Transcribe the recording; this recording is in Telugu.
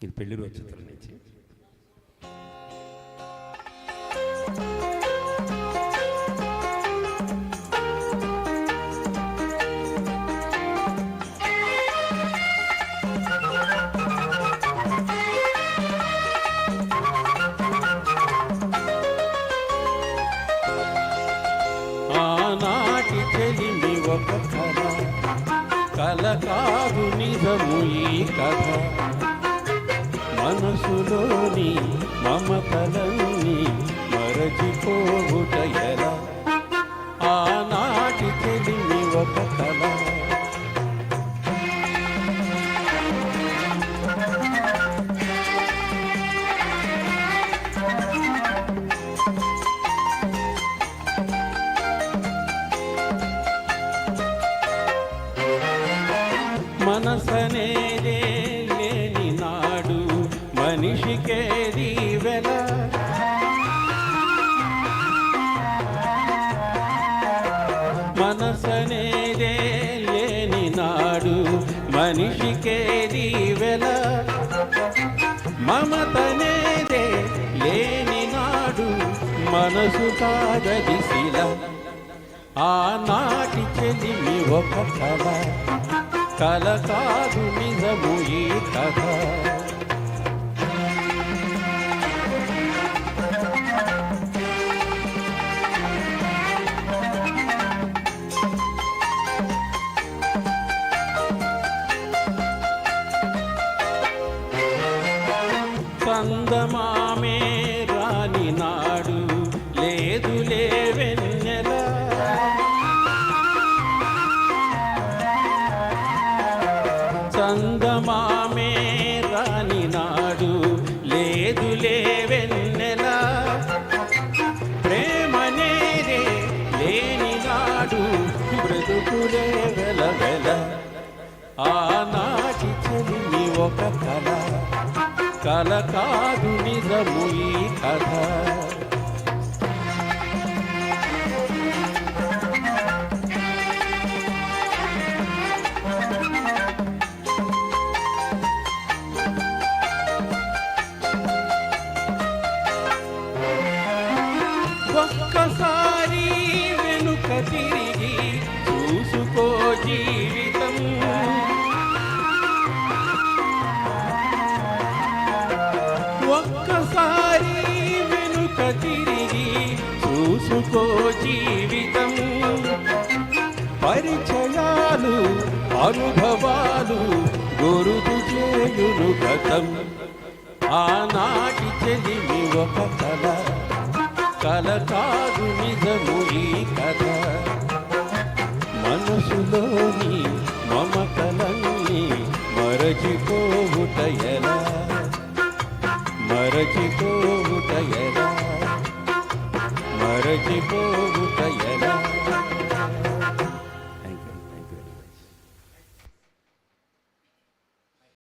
ఇది పెళ్లి రోజు చిత్రం నుంచి. ఆనాటి చెలిమి ఒక కళ, కల కాదు నిజము ఈ కథ. మనసులోని మమతలన్నీ మరచిపోవుట ఎలా. ఆనాటి చెలిమి ఒక కళ. మనసనేదే లేని నాడు మనిషికేది వెల. మనసనేదే లేని నాడు మనిషికేది వెల. మమతనేదే లేని నాడు మనసు కాగది శిల. ఆనాటి చెలిమి ఒక కళ, కల కాదు నిజము ఈ కథ. చందమామే రాని నాడు లేదులే వెన్నెల. చందమామే రాని నాడు లేదులే వెన్నెల. ప్రేమనేదే లేని నాడు బ్రతుకులే వెలవెల. ఆనాటి చెలిమి ఒక కళ, కల కాదు నిజము ఈ కథ. ఒక్కసారి వెనుక తిరిగి చూసుకో జీవితం. ఒక్కసారి వెనుక తిరిగి చూసుకో జీవితం. పరిచయాలు అనుభవాలు గురుతు చేయును గతం. ఆనాటి చెలిమి ఒక కళ, కల కాదు నిజము ఈ కథ. మనసులోని మమతలన్నీ మరచిపోవుట ఎలా. మరచిపోవుట ఎలా. మరచిపోవుట ఎలా.